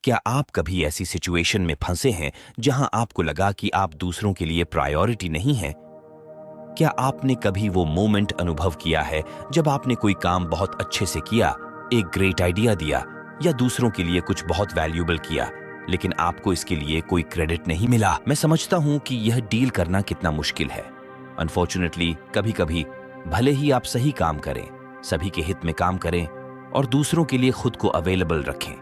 क्या आप कभी ऐसी सिचुएशन में फंसे हैं जहां आपको लगा कि आप दूसरों के लिए प्रायोरिटी नहीं हैं? क्या आपने कभी वो मोमेंट अनुभव किया है जब आपने कोई काम बहुत अच्छे से किया, एक ग्रेट आइडिया दिया या दूसरों के लिए कुछ बहुत वैल्यूएबल किया, लेकिन आपको इसके लिए कोई क्रेडिट नहीं मिला? मैं समझता हूं कि यह डील करना कितना मुश्किल है। अनफॉर्चुनेटली कभी-कभी भले ही आप सही काम करें, सभी के हित में काम करें और दूसरों के लिए खुद को अवेलेबल रखें,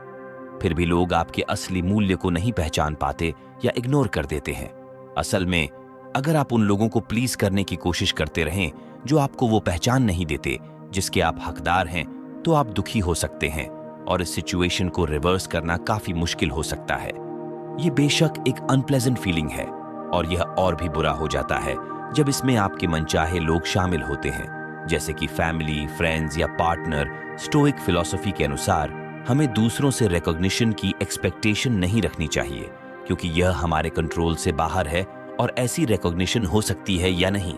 फिर भी लोग आपके असली मूल्य को नहीं पहचान पाते या इग्नोर कर देते हैं। असल में अगर आप उन लोगों को प्लीज करने की कोशिश करते रहें जो आपको वो पहचान नहीं देते जिसके आप हकदार हैं, तो आप दुखी हो सकते हैं और इस सिचुएशन को रिवर्स करना काफी मुश्किल हो सकता है। ये बेशक एक अनप्लेजेंट फीलिंग है और यह और भी बुरा हो जाता है जब इसमें आपके मनचाहे लोग शामिल होते हैं, जैसे कि फैमिली, फ्रेंड्स या पार्टनर। स्टोइक फिलॉसफी के अनुसार हमें दूसरों से रिकॉग्निशन की एक्सपेक्टेशन नहीं रखनी चाहिए, क्योंकि यह हमारे कंट्रोल से बाहर है और ऐसी रिकॉग्निशन हो सकती है या नहीं।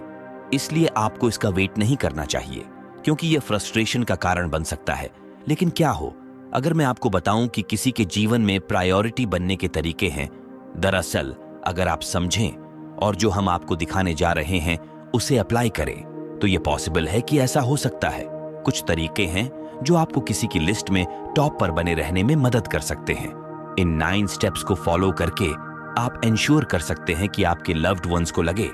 इसलिए आपको इसका वेट नहीं करना चाहिए, क्योंकि यह फ्रस्ट्रेशन का कारण बन सकता है। लेकिन क्या हो अगर मैं आपको बताऊं कि किसी के जीवन में प्रायोरिटी बनने के तरीके हैं? दरअसल अगर आप समझें और जो हम आपको दिखाने जा रहे हैं उसे अप्लाई करें, तो यह पॉसिबल है कि ऐसा हो सकता है। कुछ तरीके हैं जो आपको किसी की लिस्ट में टॉप पर बने रहने में मदद कर सकते हैं। इन 9 स्टेप्स को फॉलो करके आप इंश्योर कर सकते हैं कि आपके लव्ड वंस को लगे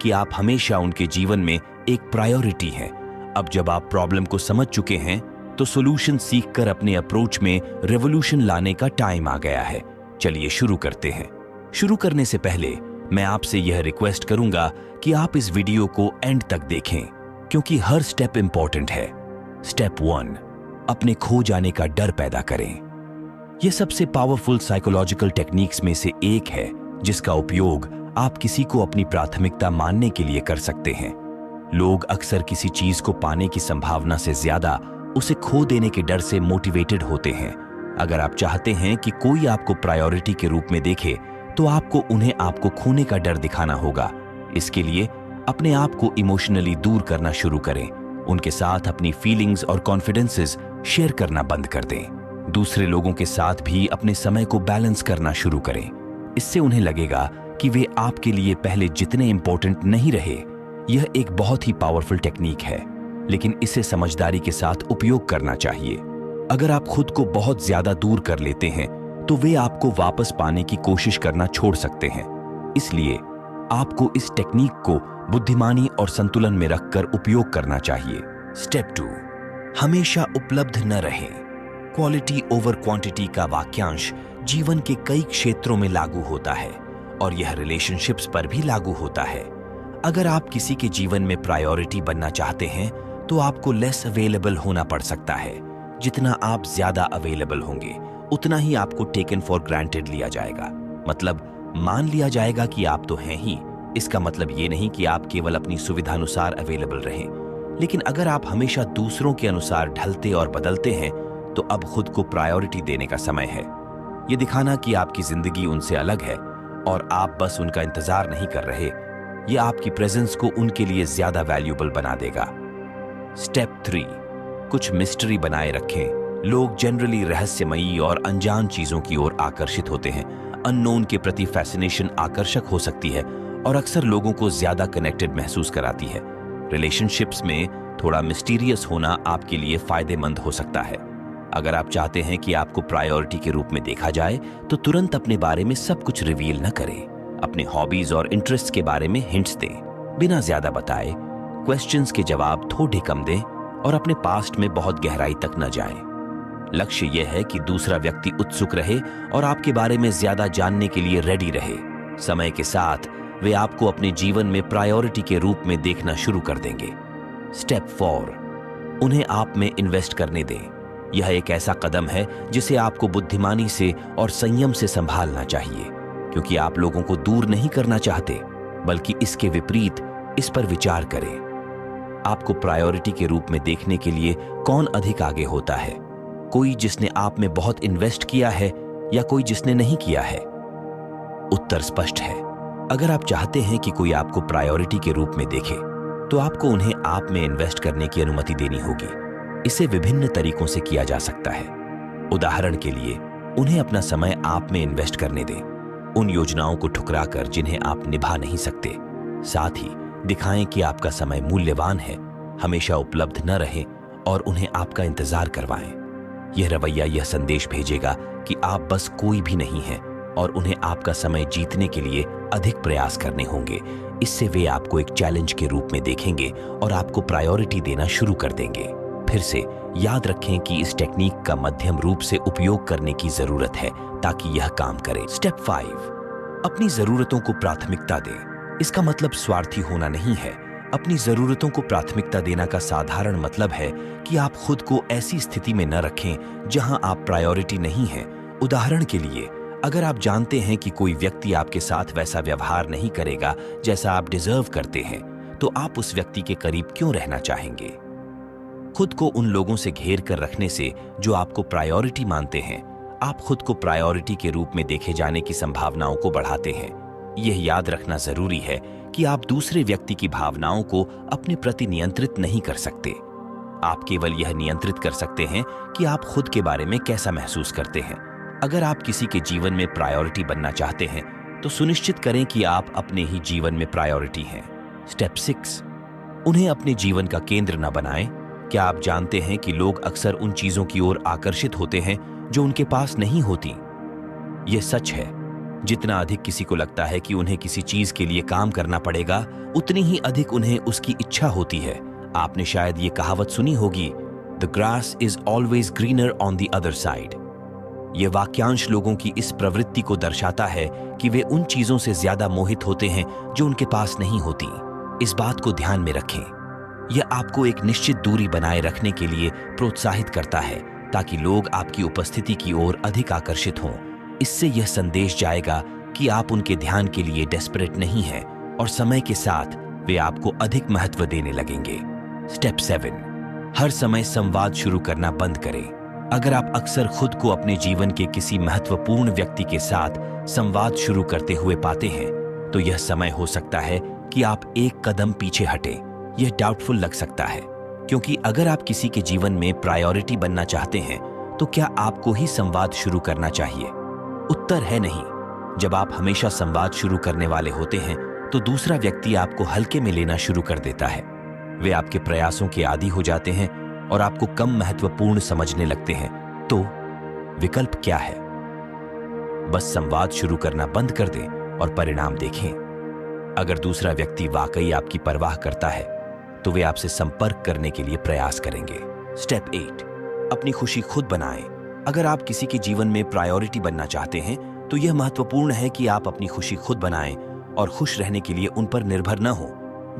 कि आप हमेशा उनके जीवन में एक प्रायोरिटी हैं। अब जब आप प्रॉब्लम को समझ चुके हैं, तो सॉल्यूशन सीखकर अपने अप्रोच में रेवोल्यूशन लाने का टाइम आ गया है। चलिए शुरू करते हैं। शुरू करने से पहले मैं आपसे यह रिक्वेस्ट करूंगा कि आप इस वीडियो को एंड तक देखें, क्योंकि हर स्टेप इंपॉर्टेंट है। स्टेप 1, अपने खो जाने का डर पैदा करें। यह सबसे पावरफुल साइकोलॉजिकल टेक्निक्स में से एक है, जिसका उपयोग आप किसी को अपनी प्राथमिकता मानने के लिए कर सकते हैं। लोग अक्सर किसी चीज को पाने की संभावना से ज्यादा उसे खो देने के डर से मोटिवेटेड होते हैं। अगर आप चाहते हैं कि कोई आपको प्रायोरिटी के रूप में देखे, तो आपको उन्हें आपको खोने का डर दिखाना होगा। इसके लिए अपने आप को इमोशनली दूर करना शुरू करें। उनके साथ अपनी फीलिंग्स और कॉन्फिडेंसेस शेयर करना बंद कर दें। दूसरे लोगों के साथ भी अपने समय को बैलेंस करना शुरू करें। इससे उन्हें लगेगा कि वे आपके लिए पहले जितने इंपॉर्टेंट नहीं रहे। यह एक बहुत ही पावरफुल टेक्निक है, लेकिन इसे समझदारी के साथ उपयोग करना चाहिए। अगर आप खुद को बहुत ज्यादा दूर कर लेते हैं, तो वे आपको वापस पाने की कोशिश करना छोड़ सकते हैं। इसलिए आपको इस टेक्निक को बुद्धिमानी और संतुलन में रखकर उपयोग करना चाहिए। स्टेप 2, हमेशा उपलब्ध न रहें। क्वालिटी ओवर क्वांटिटी का वाक्यांश जीवन के कई क्षेत्रों में लागू होता है और यह रिलेशनशिप्स पर भी लागू होता है। अगर आप किसी के जीवन में प्रायोरिटी बनना चाहते हैं, तो आपको लेस अवेलेबल होना पड़ सकता है। जितना आप ज्यादा अवेलेबल होंगे, उतना ही आपको टेकन फॉर ग्रांटेड लिया जाएगा। मतलब मान लिया जाएगा कि आप तो हैं ही। इसका मतलब ये नहीं कि आप केवल अपनी सुविधानुसार अवेलेबल रहें, लेकिन अगर आप हमेशा दूसरों के अनुसार ढलते और बदलते हैं, तो अब खुद को प्रायोरिटी देने का समय है। ये दिखाना कि आपकी जिंदगी उनसे अलग है और आप बस उनका इंतजार नहीं कर रहे, ये आपकी प्रेजेंस को उनके लिए ज्यादा वैल्यूएबल बना देगा। स्टेप 3, कुछ मिस्ट्री बनाए रखें। लोग जनरली रहस्यमयी और अनजान चीजों की ओर आकर्षित होते हैं। अननोन के प्रति फैसिनेशन आकर्षक हो सकती है और अक्सर लोगों को ज्यादा कनेक्टेड महसूस कराती है। रिलेशनशिप्स में थोड़ा मिस्टीरियस होना आपके लिए फायदेमंद हो सकता है। अगर आप चाहते हैं कि आपको प्रायोरिटी के रूप में देखा जाए, तो तुरंत अपने बारे में सब कुछ रिवील न करें। अपने हॉबीज और इंटरेस्ट के बारे में हिंट्स दें, बिना ज्यादा बताए। क्वेश्चंस के जवाब थोड़े कम दें और अपने पास्ट में बहुत गहराई तक न जाएं। लक्ष्य यह है कि दूसरा व्यक्ति उत्सुक रहे और आपके बारे में ज्यादा जानने के लिए रेडी रहे। समय के साथ वे आपको अपने जीवन में प्रायोरिटी के रूप में देखना शुरू कर देंगे। स्टेप 4, उन्हें आप में इन्वेस्ट करने दें। यह एक ऐसा कदम है जिसे आपको बुद्धिमानी से और संयम से संभालना चाहिए, क्योंकि आप लोगों को दूर नहीं करना चाहते, बल्कि इसके विपरीत इस पर विचार करें। आपको प्रायोरिटी के रूप में देखने के लिए कौन अधिक आगे होता है? कोई जिसने आप में बहुत इन्वेस्ट किया है या कोई जिसने नहीं किया है? उत्तर स्पष्ट है। अगर आप चाहते हैं कि कोई आपको प्रायोरिटी के रूप में देखे, तो आपको उन्हें आप में इन्वेस्ट करने की अनुमति देनी होगी। इसे विभिन्न तरीकों से किया जा सकता है। उदाहरण के लिए, उन्हें अपना समय आप में इन्वेस्ट करने दें। उन योजनाओं को ठुकरा कर जिन्हें आप निभा नहीं सकते। साथ ही दिखाएं कि आपका समय मूल्यवान है, हमेशा उपलब्ध न रहें और उन्हें आपका इंतजार करवाएं। यह रवैया यह संदेश भेजेगा कि आप बस कोई भी नहीं हैं और उन्हें आपका समय जीतने के लिए अधिक प्रयास करने होंगे। इससे वे आपको एक चैलेंज के रूप में देखेंगे और आपको प्रायोरिटी देना शुरू कर देंगे। फिर से याद रखें कि इस टेक्निक का मध्यम रूप से उपयोग करने की जरूरत है ताकि यह काम करे। स्टेप 5, अपनी जरूरतों को प्राथमिकता दें। इसका मतलब स्वार्थी होना नहीं है। अपनी जरूरतों को प्राथमिकता देना का साधारण मतलब है कि आप खुद को ऐसी स्थिति में न रखें जहां आप प्रायोरिटी नहीं हैं। उदाहरण के लिए, अगर आप जानते हैं कि कोई व्यक्ति आपके साथ वैसा व्यवहार नहीं करेगा जैसा आप डिजर्व करते हैं, तो आप उस व्यक्ति के करीब क्यों रहना चाहेंगे? खुद को उन लोगों से घेर कर रखने से जो आपको प्रायोरिटी मानते हैं, आप खुद को प्रायोरिटी के रूप में देखे जाने की संभावनाओं को बढ़ाते हैं। यह याद रखना जरूरी है कि आप दूसरे व्यक्ति की भावनाओं को अपने प्रति नियंत्रित नहीं कर सकते। आप केवल यह नियंत्रित कर सकते हैं कि आप खुद के बारे में कैसा महसूस करते हैं। अगर आप किसी के जीवन में प्रायोरिटी बनना चाहते हैं, तो सुनिश्चित करें कि आप अपने ही जीवन में प्रायोरिटी हैं। स्टेप 6, उन्हें अपने जीवन का केंद्र न बनाएं। क्या आप जानते हैं कि लोग अक्सर उन चीजों की ओर आकर्षित होते हैं जो उनके पास नहीं होती? यह सच है। जितना अधिक किसी को लगता है कि उन्हें किसी चीज के लिए काम करना पड़ेगा, उतनी ही अधिक उन्हें उसकी इच्छा होती है। आपने शायद ये कहावत सुनी होगी, the grass is always greener on the other side. यह वाक्यांश लोगों की इस प्रवृत्ति को दर्शाता है कि वे उन चीजों से ज्यादा मोहित होते हैं जो उनके पास नहीं होती। इस बात को ध्यान में रखें। यह आपको एक निश्चित दूरी बनाए रखने के लिए प्रोत्साहित करता है ताकि लोग आपकी उपस्थिति की ओर अधिक आकर्षित हों। इससे यह संदेश जाएगा कि आप उनके ध्यान के लिए डेस्परेट नहीं हैं और समय के साथ वे आपको अधिक महत्व देने लगेंगे। स्टेप 7, हर समय संवाद शुरू करना बंद करें। अगर आप अक्सर खुद को अपने जीवन के किसी महत्वपूर्ण व्यक्ति के साथ संवाद शुरू करते हुए पाते हैं, तो यह समय हो सकता है कि आप एक कदम पीछे हटें। यह डाउटफुल लग सकता है, क्योंकि अगर आप किसी के जीवन में प्रायोरिटी बनना चाहते हैं, तो क्या आपको ही संवाद शुरू करना चाहिए? उत्तर है नहीं। जब आप हमेशा संवाद शुरू करने वाले होते हैं, तो दूसरा व्यक्ति आपको हल्के में लेना शुरू कर देता है। वे आपके प्रयासों के आदी हो जाते हैं और आपको कम महत्वपूर्ण समझने लगते हैं। तो विकल्प क्या है? बस संवाद शुरू करना बंद कर दें और परिणाम देखें। अगर दूसरा व्यक्ति वाकई आपकी परवाह करता है, तो वे आपसे संपर्क करने के लिए प्रयास करेंगे। स्टेप 8, अपनी खुशी खुद बनाएं। अगर आप किसी के जीवन में प्रायोरिटी बनना चाहते हैं, तो यह महत्वपूर्ण है कि आप अपनी खुशी खुद बनाएं और खुश रहने के लिए उन पर निर्भर न हो।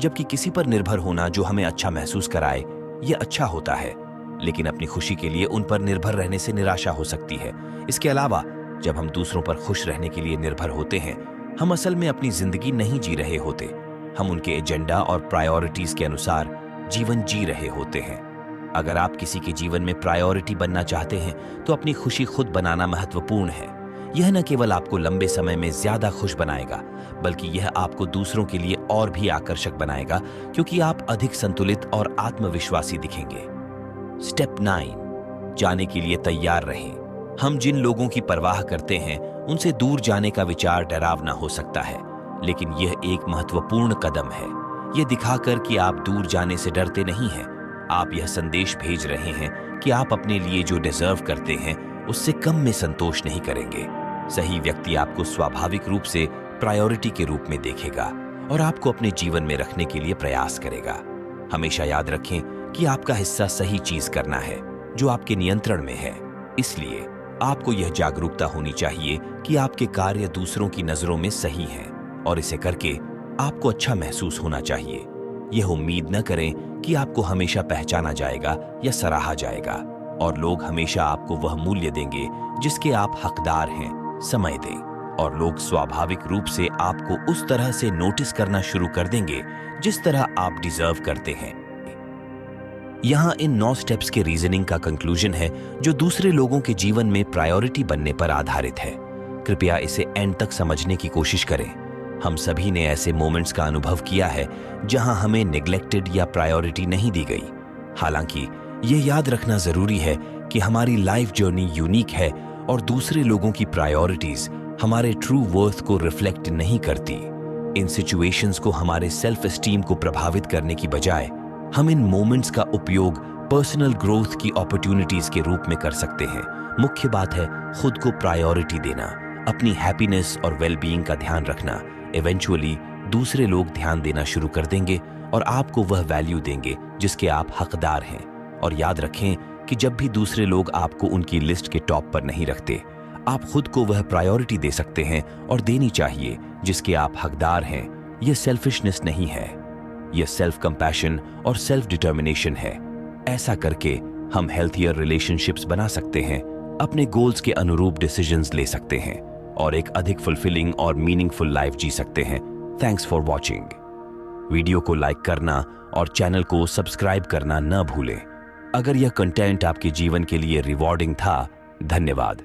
जबकि किसी पर निर्भर होना जो हमें अच्छा महसूस कराए, यह अच्छा होता है, लेकिन अपनी खुशी के लिए उन पर निर्भर रहने से निराशा हो सकती है। इसके अलावा जब हम दूसरों पर खुश रहने के लिए निर्भर होते हैं, हम असल में अपनी जिंदगी नहीं जी रहे होते। हम उनके एजेंडा और प्रायोरिटीज के अनुसार जीवन जी रहे होते हैं। अगर आप किसी के जीवन में प्रायोरिटी बनना चाहते हैं, तो अपनी खुशी खुद बनाना महत्वपूर्ण है। यह न केवल आपको लंबे समय में ज्यादा खुश बनाएगा, बल्कि यह आपको दूसरों के लिए और भी आकर्षक बनाएगा, क्योंकि आप अधिक संतुलित और आत्मविश्वासी दिखेंगे। स्टेप 9, जाने के लिए तैयार रहें। हम जिन लोगों की परवाह करते हैं, उनसे दूर जाने का विचार डरावना हो सकता है, लेकिन यह एक महत्वपूर्ण कदम है। यह दिखाकर कि आप दूर जाने से डरते नहीं हैं, आप यह संदेश भेज रहे हैं कि आप अपने लिए जो डिजर्व करते हैं, उससे कम में संतोष नहीं करेंगे। सही व्यक्ति आपको स्वाभाविक रूप से प्रायोरिटी के रूप में देखेगा और आपको अपने जीवन में रखने के लिए प्रयास करेगा। हमेशा याद रखें कि आपका हिस्सा सही चीज करना है जो आपके नियंत्रण में है। इसलिए आपको यह जागरूकता होनी चाहिए कि आपके कार्य दूसरों की नजरों में सही हैं और इसे करके आपको अच्छा महसूस होना चाहिए। यह उम्मीद न करें कि आपको हमेशा पहचाना जाएगा या सराहा जाएगा, और लोग हमेशा आपको वह मूल्य देंगे जिसके आप हकदार हैं। समय दें और लोग स्वाभाविक रूप से आपको उस तरह से नोटिस करना शुरू कर देंगे जिस तरह आप डिजर्व करते हैं। यहां इन 9 स्टेप्स के रीजनिंग का कंक्लूजन है जो दूसरे लोगों के जीवन में प्रायोरिटी बनने पर आधारित है। कृपया इसे एंड तक समझने की कोशिश करें। हम सभी ने ऐसे मोमेंट्स का अनुभव किया है जहां हमें नेग्लेक्टेड या प्रायोरिटी नहीं दी गई। हालांकि ये याद रखना जरूरी है कि हमारी लाइफ जर्नी यूनिक है और दूसरे लोगों की प्रायोरिटीज हमारे ट्रू वर्थ को रिफ्लेक्ट नहीं करती। इन सिचुएशंस को हमारे सेल्फ एस्टीम को प्रभावित करने की बजाय हम इन मोमेंट्स का उपयोग पर्सनल ग्रोथ की अपॉर्चुनिटीज के रूप में कर सकते हैं। मुख्य बात है खुद को प्रायोरिटी देना, अपनी हैप्पीनेस और वेलबीइंग का ध्यान रखना। इवेंचुअली दूसरे लोग ध्यान देना शुरू कर देंगे और आपको वह वैल्यू देंगे जिसके आप हकदार हैं। और याद रखें कि जब भी दूसरे लोग आपको उनकी लिस्ट के टॉप पर नहीं रखते, आप खुद को वह प्रायोरिटी दे सकते हैं और देनी चाहिए जिसके आप हकदार हैं। यह सेल्फिशनेस नहीं है, यह सेल्फ कंपैशन और सेल्फ डिटर्मिनेशन है। ऐसा करके हम हेल्थियर रिलेशनशिप्स बना सकते हैं, अपने गोल्स के अनुरूप डिसीजंस ले सकते हैं और एक अधिक फुलफिलिंग और मीनिंगफुल लाइफ जी सकते हैं। Thanks for watching. वीडियो को लाइक करना और चैनल को सब्सक्राइब करना न भूलें। अगर यह कंटेंट आपके जीवन के लिए रिवॉर्डिंग था, धन्यवाद।